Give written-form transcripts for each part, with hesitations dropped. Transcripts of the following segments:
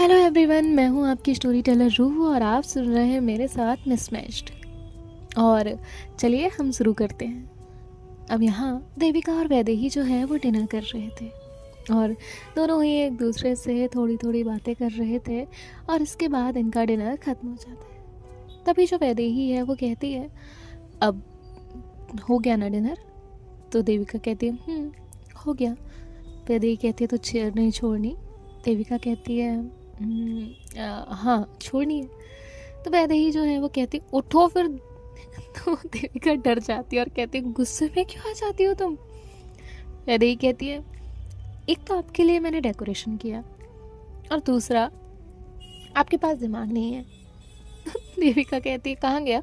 Hello everyone, मैं हूं आपकी स्टोरी टेलर रूह और आप सुन रहे हैं मेरे साथ मिसमैच्ड। और चलिए हम शुरू करते हैं। अब यहाँ देविका और वैदेही जो है वो डिनर कर रहे थे और दोनों ही एक दूसरे से थोड़ी थोड़ी बातें कर रहे थे और इसके बाद इनका डिनर ख़त्म हो जाता है। तभी जो वैदेही है वो कहती है, अब हो गया ना डिनर? तो देविका कहती है हो गया। वैदेही कहती है तो चेयर नहीं छोड़नी? देविका कहती है हाँ छोड़नी है। तो वैदेही जो है वो कहती है उठो फिर। तो देविका डर जाती है और कहती है गुस्से में क्यों आ जाती हो तुम? वैदेही कहती है एक तो आपके लिए मैंने डेकोरेशन किया और दूसरा आपके पास दिमाग नहीं है। देविका कहती है कहाँ गया?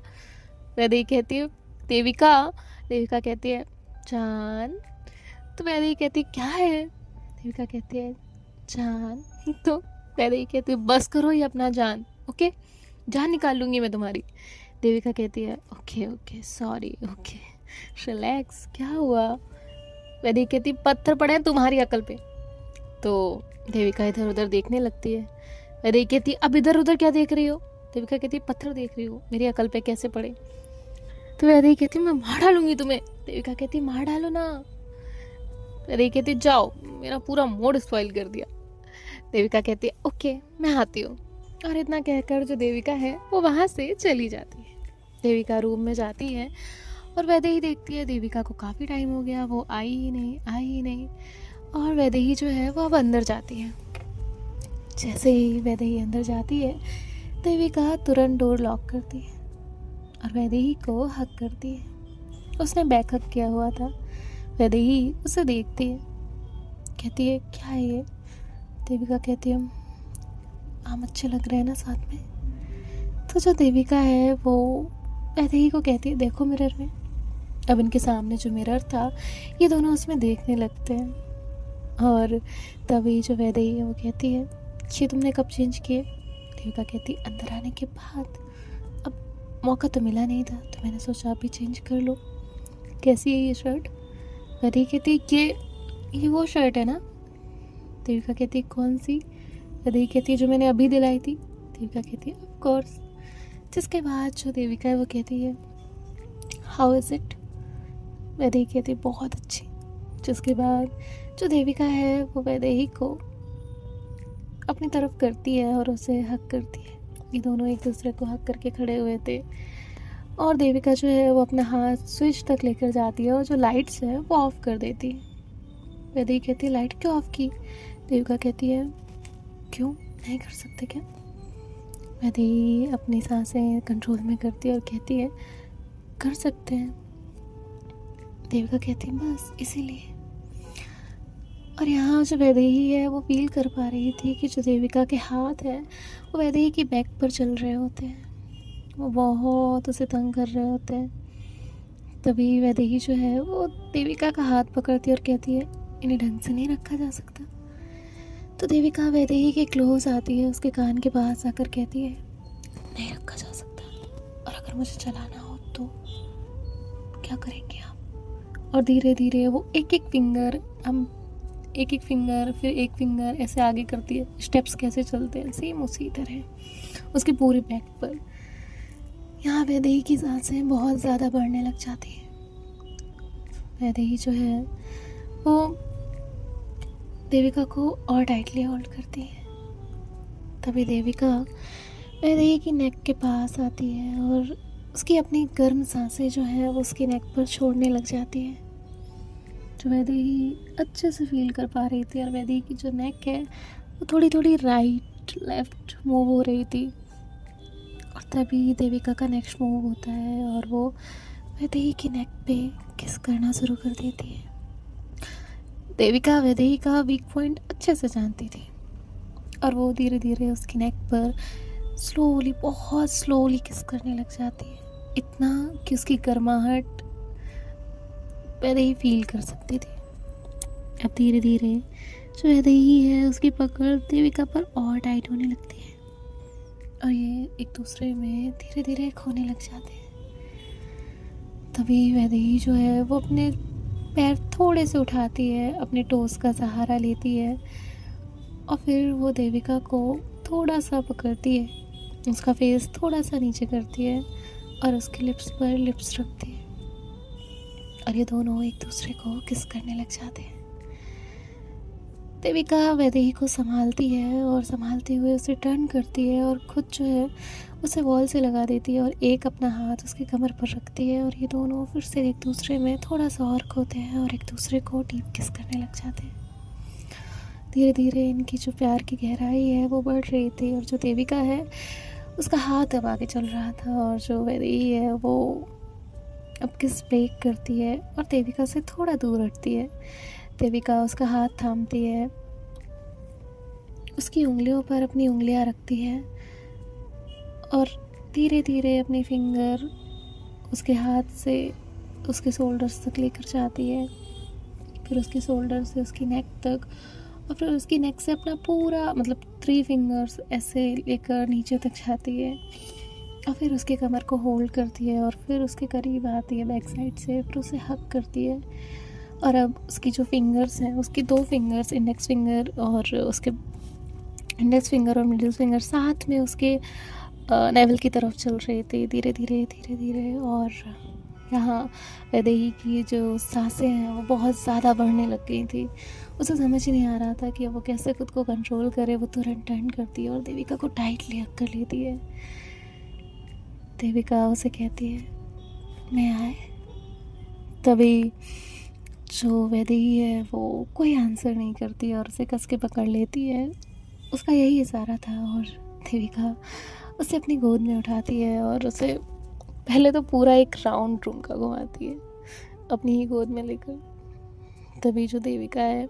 वैदेही कहती है देविका कहती है जान। तो वैदेही कहती है क्या है? देविका कहती है जान। तो वैदेही कहती है बस करो ये अपना जान, ओके जान निकाल लूँगी मैं तुम्हारी। देविका कहती है ओके सॉरी, ओके रिलैक्स, क्या हुआ? वैदेही कहती पत्थर पड़े हैं तुम्हारी अकल पे। तो देविका इधर उधर देखने लगती है। वैदेही कहती अब इधर उधर क्या देख रही हो? देविका कहती पत्थर देख रही हो, मेरी अकल पे कैसे पड़े? तो वैदेही कहती मैं मार डालूंगी तुम्हें। देविका कहती मार डालो ना। वैदेही कहती जाओ, मेरा पूरा मूड स्पॉइल कर दिया। देविका कहती है ओके मैं आती हूँ। और इतना कहकर जो देविका है वो वहाँ से चली जाती है। देविका रूम में जाती है और वैदेही देखती है देविका को काफ़ी टाइम हो गया, वो आई ही नहीं। और वैदेही जो है वो अब अंदर जाती है। जैसे ही वैदेही अंदर जाती है देविका तुरंत डोर लॉक करती है और वैदेही को हक करती है। उसने बैक हक किया हुआ था। वैदेही उसे देखती है, कहती है क्या है ये? देविका कहती है हम अच्छे लग रहे हैं ना साथ में। तो जो देविका है वो वैदेही को कहती है देखो मिरर में। अब इनके सामने जो मिरर था ये दोनों उसमें देखने लगते हैं। और तभी जो वैदेही है वो कहती है ये तुमने कब चेंज किए? देविका कहती अंदर आने के बाद, अब मौका तो मिला नहीं था तो मैंने सोचा अभी चेंज कर लो। कैसी है ये शर्ट? वैदेही कहती ये वो शर्ट है ना? देविका कहती है कौन सी? वैदेही कहती है जो मैंने अभी दिलाई थी। देविका कहती है ऑफ कोर्स। जिसके बाद जो देविका है वो कहती है हाउ इज़ इट? वैदेही कहती है बहुत अच्छी। जिसके बाद जो देविका है वो वैदेही को अपनी तरफ करती है और उसे हक करती है। ये दोनों एक दूसरे को हक करके खड़े हुए थे और देविका जो है वो अपना हाथ स्विच तक लेकर जाती है और जो लाइट्स है वो ऑफ़ कर देती है। वैदेही कहती है लाइट क्यों ऑफ़ की? देविका कहती है क्यों, नहीं कर सकते क्या? वैदेही अपनी सांसें कंट्रोल में करती है और कहती है कर सकते हैं। देविका कहती है बस इसीलिए। और यहाँ जो वैदेही है वो फील कर पा रही थी कि जो देविका के हाथ है वो वैदेही की बैक पर चल रहे होते हैं, वो बहुत उसे तंग कर रहे होते हैं। तभी वैदेही जो है वो देविका का हाथ पकड़ती है और कहती है इन्हें ढंग से नहीं रखा जा सकता। तो देविका वैदेही के क्लोज आती है, उसके कान के पास आकर कहती है नहीं रखा जा सकता, और अगर मुझे चलाना हो तो क्या करेंगे आप? और धीरे धीरे वो एक एक फिंगर फिर एक फिंगर ऐसे आगे करती है। स्टेप्स कैसे चलते हैं सेम उसी तरह उसके पूरे बैक पर। यहाँ वैदेही की सांसें बहुत ज़्यादा बढ़ने लग जाती है। वैदेही जो है वो देविका को और टाइटली होल्ड करती है। तभी देविका वैदेही की नेक के पास आती है और उसकी अपनी गर्म सांसें जो है वो उसकी नेक पर छोड़ने लग जाती है, जो वैदेही अच्छे से फील कर पा रही थी। और वैदेही की जो नेक है वो थोड़ी थोड़ी राइट लेफ्ट मूव हो रही थी। और तभी देविका का नेक्स्ट मूव होता है और वो वैदेही की नेक पे किस करना शुरू कर देती है। देविका वैदेही का वीक पॉइंट अच्छे से जानती थी और वो धीरे धीरे उसकी नेक पर स्लोली, बहुत स्लोली किस करने लग जाती है, इतना कि उसकी गर्माहट वैदेही फील कर सकती थी। अब धीरे धीरे जो वैदेही है उसकी पकड़ देविका पर और टाइट होने लगती है और ये एक दूसरे में धीरे धीरे खोने लग जाते हैं। तभी वैदेही जो है वो अपने पैर थोड़े से उठाती है, अपने टोस का सहारा लेती है और फिर वो देविका को थोड़ा सा पकड़ती है, उसका फेस थोड़ा सा नीचे करती है और उसके लिप्स पर लिप्स रखती है और ये दोनों एक दूसरे को किस करने लग जाते हैं। देविका वैदेही को संभालती है और संभालते हुए उसे टर्न करती है और खुद जो है उसे वॉल से लगा देती है और एक अपना हाथ उसकी कमर पर रखती है और ये दोनों फिर से एक दूसरे में थोड़ा सा और खोते हैं और एक दूसरे को डीप किस करने लग जाते हैं। धीरे धीरे इनकी जो प्यार की गहराई है वो बढ़ रही थी और जो देविका है उसका हाथ अब आगे चल रहा था और जो वैदेही है वो अब किस ब्रेक करती है और देविका से थोड़ा दूर हटती है। देविका उसका हाथ थामती है, उसकी उंगलियों पर अपनी उंगलियां रखती है और धीरे धीरे अपनी फिंगर उसके हाथ से उसके शोल्डर्स तक लेकर जाती है, फिर उसके शोल्डर से उसकी नेक तक और फिर उसकी नेक से अपना पूरा 3 फिंगर्स ऐसे लेकर नीचे तक जाती है और फिर उसके कमर को होल्ड करती है और फिर उसके करीब आती है बैक साइड से, फिर उसे हग करती है और अब उसकी जो फिंगर्स हैं उसकी 2 फिंगर्स इंडेक्स फिंगर और उसके इंडेक्स फिंगर और मिडिल फिंगर साथ में उसके नेवल की तरफ चल रहे थे धीरे धीरे और यहाँ वैदेही की जो सांसें हैं वो बहुत ज़्यादा बढ़ने लग गई थी। उसे समझ ही नहीं आ रहा था कि वो कैसे खुद को कंट्रोल करे। वो तुरंत टर्न करती है और देविका को टाइटली हग कर लेती है। देविका उसे कहती है मैं आए। तभी जो वैदेही है वो कोई आंसर नहीं करती और उसे कस के पकड़ लेती है। उसका यही इशारा था और देविका उसे अपनी गोद में उठाती है और उसे पहले तो पूरा एक राउंड रूम का घुमाती है अपनी ही गोद में लेकर। तभी जो देविका है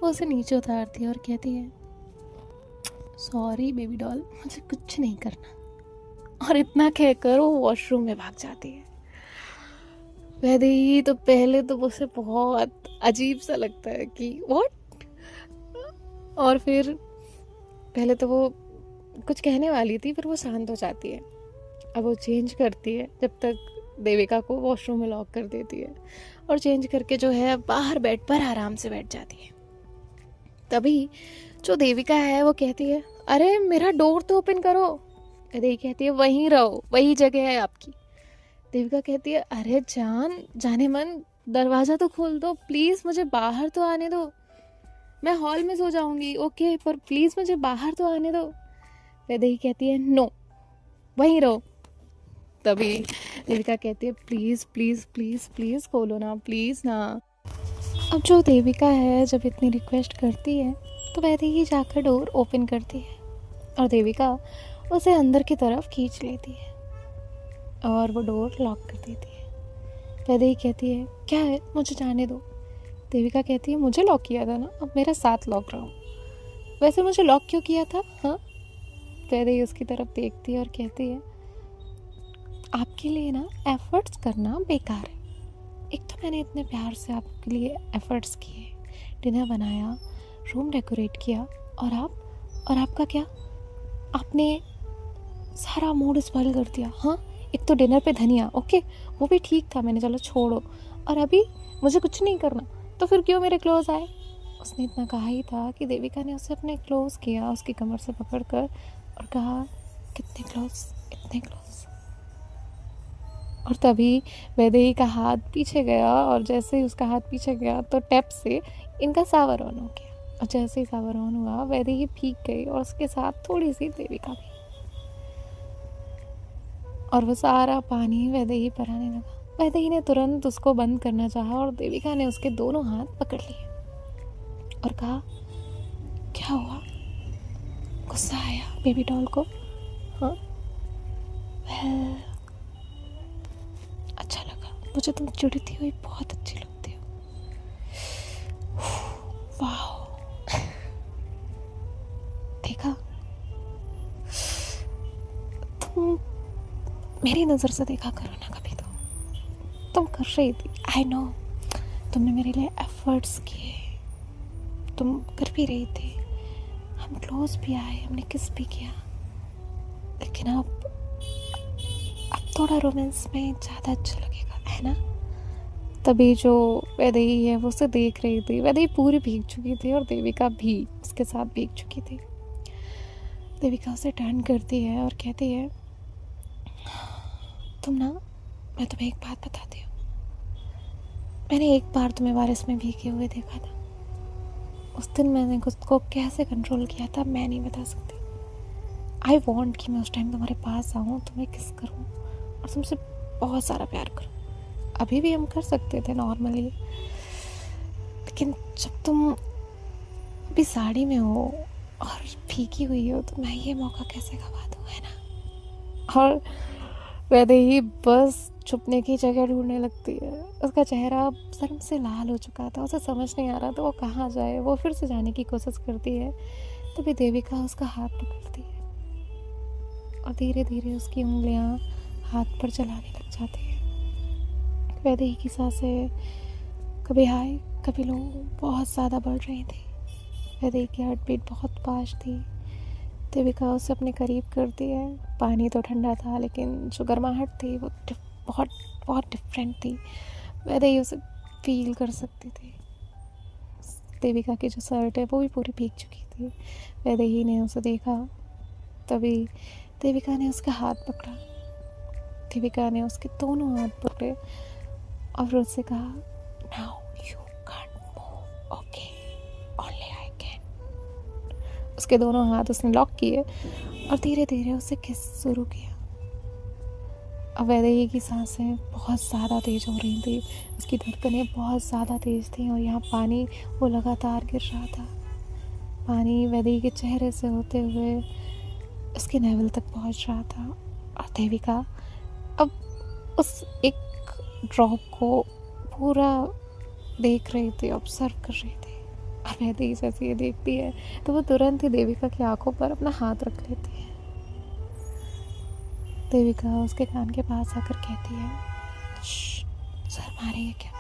वो उसे नीचे उतारती है और कहती है सॉरी बेबी डॉल, मुझे कुछ नहीं करना। और इतना कहकर वो वॉशरूम में भाग जाती है। वैदेही तो पहले तो उसे बहुत अजीब सा लगता है कि व्हाट, और फिर पहले तो वो कुछ कहने वाली थी, फिर वो शांत हो जाती है। अब वो चेंज करती है जब तक देविका को वॉशरूम में लॉक कर देती है और चेंज करके जो है बाहर बेड पर आराम से बैठ जाती है। तभी जो देविका है वो कहती है अरे मेरा डोर तो ओपन करो। वैदेही कहती है वहीं रहो, वही जगह है आपकी। देविका कहती है अरे जाने मन, दरवाज़ा तो खोल दो प्लीज़, मुझे बाहर तो आने दो। मैं हॉल में सो जाऊंगी ओके, पर प्लीज़ मुझे बाहर तो आने दो। वैदेही कहती है नो, वहीं रहो। तभी देविका कहती है प्लीज़ प्लीज़ प्लीज़ प्लीज़ खोलो ना, प्लीज़ ना। अब जो देविका है जब इतनी रिक्वेस्ट करती है तो वैदेही जाकर डोर ओपन करती है और देविका उसे अंदर की तरफ खींच लेती है और वो डोर लॉक कर देती है। वैदेही कहती है क्या है, मुझे जाने दो। देविका कहती है मुझे लॉक किया था ना, अब मेरे साथ लॉक रहो। वैसे मुझे लॉक क्यों किया था? हाँ। वैदेही उसकी तरफ देखती है और कहती है आपके लिए ना एफर्ट्स करना बेकार है। एक तो मैंने इतने प्यार से आपके लिए एफर्ट्स किए, डिनर बनाया, रूम डेकोरेट किया, और आपका क्या, आपने सारा मूड स्पॉइल कर दिया। हाँ, एक तो डिनर पे धनिया, ओके वो भी ठीक था, मैंने चलो छोड़ो, और अभी मुझे कुछ नहीं करना, तो फिर क्यों मेरे क्लोज आए? उसने इतना कहा ही था कि देविका ने उसे अपने क्लोज किया, उसकी कमर से पकड़कर, और कहा कितने क्लोज, इतने क्लोज। और तभी वैदेही का हाथ पीछे गया और जैसे ही उसका हाथ पीछे गया तो टैप से इनका सावर ऑन हो गया, और जैसे ही सावर ऑन हुआ वैदेही भीग गई और उसके साथ थोड़ी सी देविका भी, और वो सारा पानी वैदेही पर आने लगा। वैदेही ने तुरंत उसको बंद करना चाहा और देविका ने उसके दोनों हाथ पकड़ लिए और कहा क्या हुआ, गुस्सा आया बेबी डॉल को? हाँ, अच्छा लगा, मुझे तुम चिढ़ती हुई बहुत अच्छी लगती हो। वाह, देखा, तुम मेरी नज़र से देखा करो ना कभी, तो तुम कर रही थी, आई नो, तुमने मेरे लिए एफर्ट्स किए, तुम कर भी रही थी, हम क्लोज भी आए, हमने किस भी किया, लेकिन अब थोड़ा रोमांस में ज़्यादा अच्छा लगेगा, है ना? तभी जो वैदेही है वो उसे देख रही थी। वैदेही पूरी भीग चुकी थी और देविका भी उसके साथ भीग चुकी थी। देविका उसे टर्न करती है और कहती है, तुम ना, मैं तुम्हें एक बात बताती हूँ, मैंने एक बार तुम्हें बारिश में भीगे हुए देखा था। उस दिन मैंने खुद को कैसे कंट्रोल किया था मैं नहीं बता सकती। आई वॉन्ट कि मैं उस टाइम तुम्हारे पास आऊँ, तुम्हें किस करूँ और तुमसे बहुत सारा प्यार करूँ। अभी भी हम कर सकते थे नॉर्मली, लेकिन जब तुम अभी साड़ी में हो और भीगी हुई हो तो मैं ये मौका कैसे गवा दूँ, है ना। और वैसे ही बस छुपने की जगह ढूंढने लगती है। उसका चेहरा शर्म से लाल हो चुका था, उसे समझ नहीं आ रहा था वो कहाँ जाए। वो फिर से जाने की कोशिश करती है, तभी देविका उसका हाथ पकड़ती है और धीरे धीरे उसकी उंगलियां हाथ पर चलाने लग जाती है। वैदेही की सांसें कभी हाई कभी लो बहुत ज़्यादा बढ़ रही थी। वैदेही की हार्ट बीट बहुत फास्ट थी। देविका उसे अपने करीब करती है। पानी तो ठंडा था लेकिन जो गर्माहट थी वो बहुत बहुत डिफरेंट थी। वैदेही उसे फील कर सकती थी। देविका की जो शर्ट है वो भी पूरी भीग चुकी थी। वैदेही ने उसे देखा, तभी देविका ने उसका हाथ पकड़ा। देविका ने उसके दोनों हाथ पकड़े और उससे कहा, now you can't move, okay, only I can. उसके दोनों हाथ उसने लॉक किए और धीरे धीरे उसे किस शुरू किया। अब वैदेही की सांसें बहुत ज़्यादा तेज़ हो रही थी, उसकी धड़कनें बहुत ज़्यादा तेज़ थी और यहाँ पानी वो लगातार गिर रहा था। पानी वैदेही के चेहरे से होते हुए उसके नेवल तक पहुँच रहा था और देविका अब उस एक ड्रॉप को पूरा देख रही थी, ऑब्जर्व कर रही थी। और वैदेही जैसे ये देखती है तो वो तुरंत ही देविका की आंखों पर अपना हाथ रख लेती है। देविका उसके कान के पास आकर कहती है, सर मारेंगे क्या।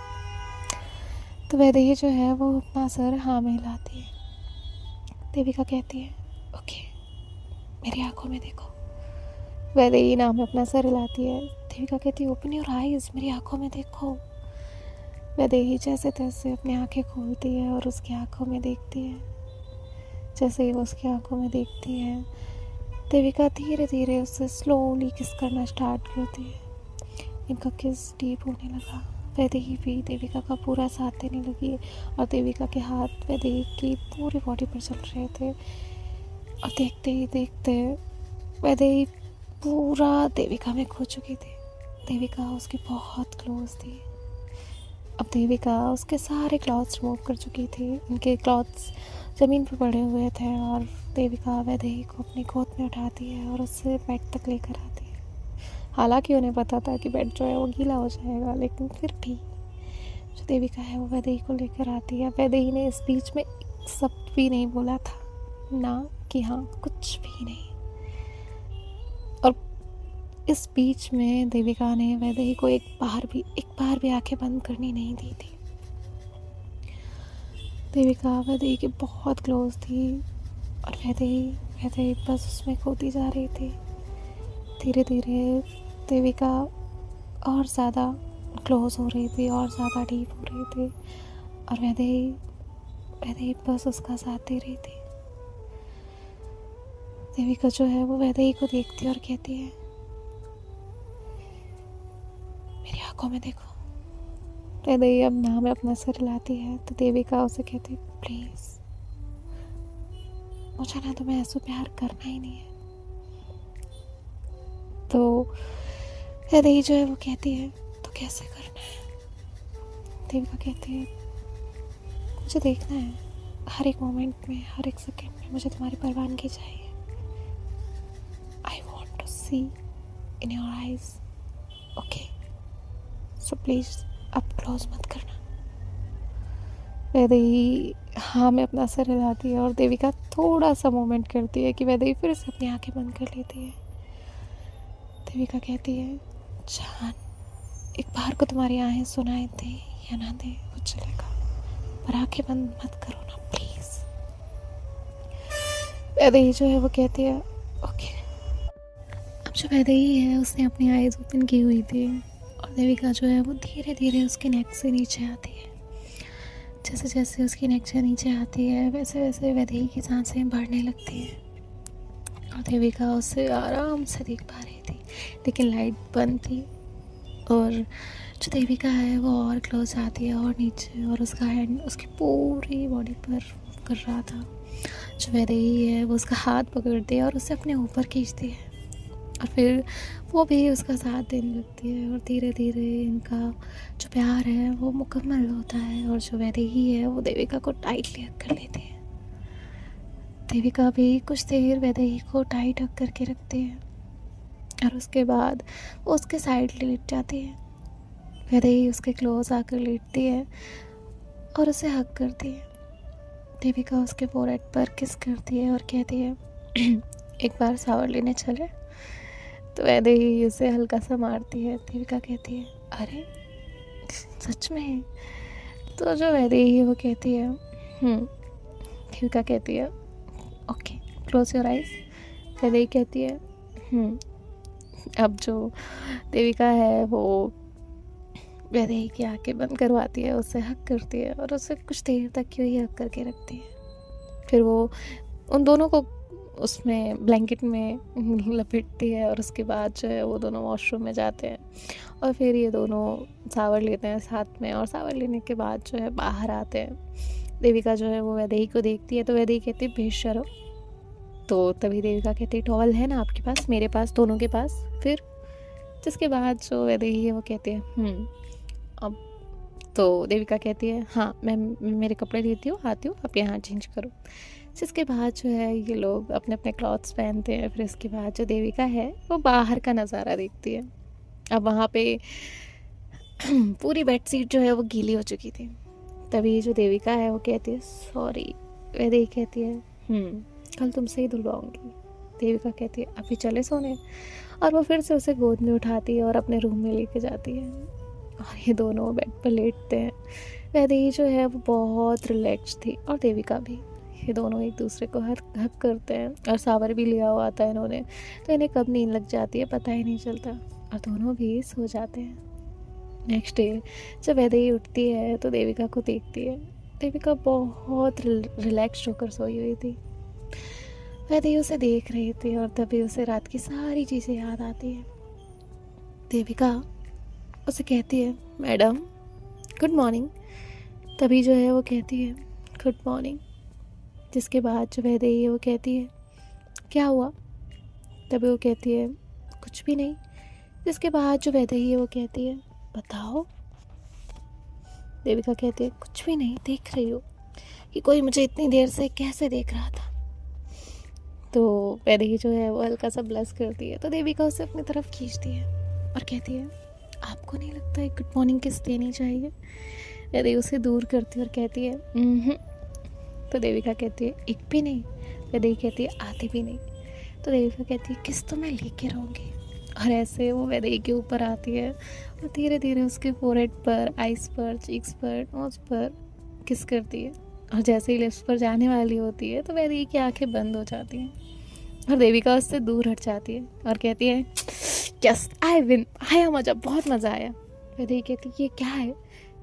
तो वैदेही जो है वो अपना सर हाँ में हिलाती है। देविका कहती है, ओके, मेरी आंखों में देखो। वैदेही नाम में अपना सर हिलाती है। देविका कहती है, ओपन योर आईज, मेरी आंखों में देखो। वैदेही जैसे तैसे अपनी आंखें खोलती है और उसकी आंखों में देखती है। जैसे ही वो उसकी आंखों में देखती है, देविका धीरे धीरे उससे स्लोली किस करना स्टार्ट करती है। इनका किस डीप होने लगा। वैदेही भी देविका का पूरा साथ देने लगी और देविका के हाथ वैदेही की पूरी बॉडी पर चल रहे थे। और देखते ही देखते वैदेही पूरा देविका में खो चुकी थी। देविका उसकी बहुत क्लोज थी। अब देविका उसके सारे क्लॉथ्स रिमूव कर चुकी थी। उनके क्लॉथ्स ज़मीन पर पड़े हुए थे और देविका वैदेही को अपनी गोद में उठाती है और उससे बेड तक लेकर आती है। हालांकि उन्हें पता था कि बेड जो है वो गीला हो जाएगा, लेकिन फिर भी जो देविका है वो वैदेही को लेकर आती है। वैदेही ने इस बीच में एक शब्द भी नहीं बोला था, ना कि हाँ, कुछ भी नहीं। और इस बीच में देविका ने वैदेही को एक बार भी आंखें बंद करनी नहीं दी थी। देविका वैदेही की बहुत क्लोज थी और वैदेही बस उसमें खोती जा रही थी। धीरे धीरे देविका और ज़्यादा क्लोज हो रही थी और ज़्यादा डीप हो रही थी और वैदेही बस उसका साथ दे रही थी। देविका जो है वो वैदेही को देखती और कहती है, मेरी आंखों में देखो। वैदेही अब नाम में अपना सर हिलाती है तो देविका उसे कहती, प्लीज़, मुझे ना तुम्हें ऐसा प्यार करना ही नहीं है। तो वैदेही जो है वो कहती है, तो कैसे करना है। देविका कहती है, मुझे देखना है हर एक मोमेंट में, हर एक सेकंड में मुझे तुम्हारी परवानगी चाहिए। I want to see in your eyes, okay, so please अब क्लोज मत करना। वैदेही हाँ में अपना सर हिलाती है और देविका थोड़ा सा मोमेंट करती है कि वैदेही फिर से अपनी आंखें बंद कर लेती है। देविका कहती है, जान, एक बार को तुम्हारी आंखें सुनाई दे या ना दे वो चलेगा, पर आंखें बंद मत करो ना प्लीज़। वैदेही जो है वो कहती है, ओके। अब जो वैदेही है उसने अपनी आईज ओपन की हुई थी और देविका जो है वो धीरे धीरे उसके नेक से नीचे आती है। जैसे जैसे उसकी नेक से नीचे आती है वैसे वैसे वैदेही की सांसें बढ़ने लगती हैं और देविका उसे आराम से देख पा रही थी, लेकिन लाइट बंद थी। और जो देविका है वो और क्लोज आती है और नीचे, और उसका हैंड उसकी पूरी बॉडी पर कर रहा था। जो वैदेही है वो उसका हाथ पकड़ती है और उसे अपने ऊपर खींचती है, और फिर वो भी उसका साथ देने लगती है। और धीरे धीरे इनका जो प्यार है वो मुकम्मल होता है, और जो वैदेही है वो देविका को टाइटली हग कर लेती है। देविका भी कुछ देर वैदेही को टाइट हग करके रखती है, और उसके बाद वो उसके साइड लेट जाती है। वैदेही उसके क्लोज आकर लेटती है और उसे हग करती है। देविका उसके फोरहेड पर किस करती है और कहती है एक बार शावर लेने चले। तो वैदेही उसे हल्का सा मारती है। देविका कहती है अरे सच में? तो जो वैदेही है वो कहती है देविका कहती है okay close your eyes. Vaidehi कहती है अब जो देविका है वो वैदेही की आंखें बंद करवाती है, उसे हक करती है और उसे कुछ देर तक क्यों ही हक करके रखती है। फिर वो उन दोनों को उसमें ब्लैंकेट में लपेटती है, और उसके बाद जो है वो दोनों वॉशरूम में जाते हैं, और फिर ये दोनों शावर लेते हैं साथ में। और शावर लेने के बाद जो है बाहर आते हैं। देविका जो है वो वैदेही को देखती है, तो वैदेही कहती है बेशर्म। तो तभी देविका कहती है टॉवल है ना आपके पास? मेरे पास, दोनों के पास। फिर जिसके बाद जो वैदेही है वो कहती है अब तो देविका कहती है हाँ मैं मेरे कपड़े लेती हूँ, आती हूँ, आप यहाँ चेंज करो। जिसके बाद जो है ये लोग अपने अपने क्लॉथ्स पहनते हैं। फिर इसके बाद जो देविका है वो बाहर का नज़ारा देखती है। अब वहाँ पे पूरी बेडशीट जो है वो गीली हो चुकी थी। तभी जो देविका है वो कहती है सॉरी। वैदेही कहती है कल तुमसे ही धुलवाऊंगी। देविका कहती है अभी चले सोने। और वो फिर से उसे गोद में उठाती है और अपने रूम में लेके जाती है, और ये दोनों बेड पर लेटते हैं। वैदेही जो है वो बहुत रिलैक्स थी, और देविका भी। ये दोनों एक दूसरे को हक करते हैं, और सावर भी लिया हुआ आता है इन्होंने, तो इन्हें कब नींद लग जाती है पता ही नहीं चलता, और दोनों भी सो जाते हैं। नेक्स्ट डे जब वैदेही उठती है तो देविका को देखती है। देविका बहुत रिलैक्स होकर सोई हुई थी। वैदेही उसे देख रही थी, और तभी उसे रात की सारी चीज़ें याद आती है। देविका उसे कहती है मैडम गुड मॉर्निंग। तभी जो है वो कहती है गुड मॉर्निंग। जिसके बाद जो वैदेही है वो कहती है क्या हुआ? तभी वो कहती है कुछ भी नहीं। जिसके बाद जो वैदेही है वो कहती है बताओ। देविका कहती है कुछ भी नहीं, देख रही हो कि कोई मुझे इतनी देर से कैसे देख रहा था। तो वैदेही जो है वो हल्का सा ब्लश करती है, तो देविका उसे अपनी तरफ खींचती है और कहती है आपको नहीं लगता है गुड मॉर्निंग किस देनी चाहिए? वैदेही उसे दूर करती है और कहती है तो देविका कहती है एक भी नहीं। वैदेही कहती है आधी भी नहीं। तो देविका कहती है किस तो मैं लेके रहूँगी। और ऐसे वो वैदेही के ऊपर आती है और धीरे धीरे उसके फोरहेड पर, आइस पर, चीक्स पर, नोज पर किस करती है। और जैसे ही लिप्स पर जाने वाली होती है तो वैदेही की आंखें बंद हो जाती हैं, और देविका उससे दूर हट जाती है और कहती है यस आई विन, आया मज़ा, बहुत मज़ा आया। वैदेही कहती है ये क्या है?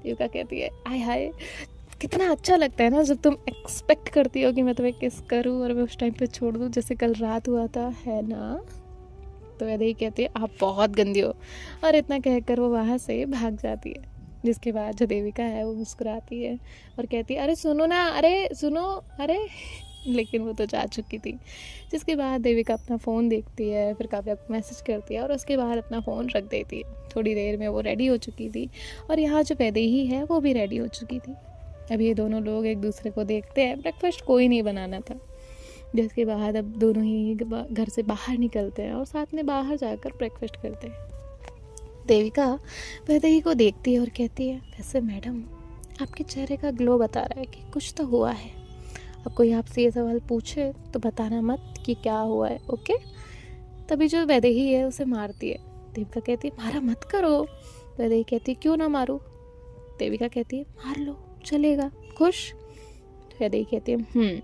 देविका कहती है आय हाय कितना अच्छा लगता है ना जब तुम एक्सपेक्ट करती हो कि मैं तुम्हें किस करूं और मैं उस टाइम पे छोड़ दूं, जैसे कल रात हुआ था, है ना? तो वैदेही कहती है आप बहुत गंदी हो, और इतना कहकर वो वहाँ से भाग जाती है। जिसके बाद जो देविका है वो मुस्कुराती है और कहती है अरे सुनो ना, अरे सुनो, अरे लेकिन वो तो जा चुकी थी। जिसके बाद देविका अपना फ़ोन देखती है, फिर काव्या को मैसेज करती है और उसके बाद अपना फ़ोन रख देती है। थोड़ी देर में वो रेडी हो चुकी थी, और यहाँ जो वैदेही है वो भी रेडी हो चुकी थी। अब ये दोनों लोग एक दूसरे को देखते हैं। ब्रेकफास्ट कोई नहीं बनाना था। जिसके बाद अब दोनों ही घर से बाहर निकलते हैं और साथ में बाहर जाकर ब्रेकफास्ट करते हैं। देविका वैदेही को देखती है और कहती है वैसे मैडम आपके चेहरे का ग्लो बता रहा है कि कुछ तो हुआ है। अब कोई आपसे ये सवाल पूछे तो बताना मत कि क्या हुआ है, ओके? तभी जो वैदेही है उसे मारती है। देविका कहती है मारा मत करो। वैदेही कहती है क्यों ना मारूं? देविका कहती है मार लो, चलेगा, खुश? वैदेही कहती है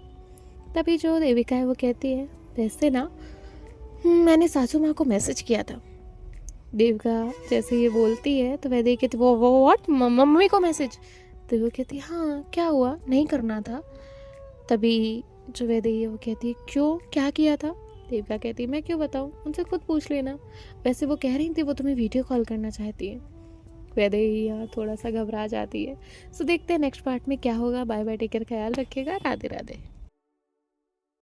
तभी जो देविका है वो कहती है वैसे ना मैंने सासू माँ को मैसेज किया था। देविका जैसे ये बोलती है तो वैदेही कहती वो व्हाट, मम्मी को मैसेज? तो वो कहती हाँ क्या हुआ, नहीं करना था? तभी जो वैदेही है वो कहती है क्यों, क्या किया था? देविका कहती है मैं क्यों बताऊँ, उनसे खुद पूछ लेना, वैसे वो कह रही थी वो तुम्हें वीडियो कॉल करना चाहती है। वैदेही यहाँ थोड़ा सा घबरा जाती है। सो देखते हैं नेक्स्ट पार्ट में क्या होगा। बाय बाय, टेक केयर, ख्याल रखिएगा, राधे राधे।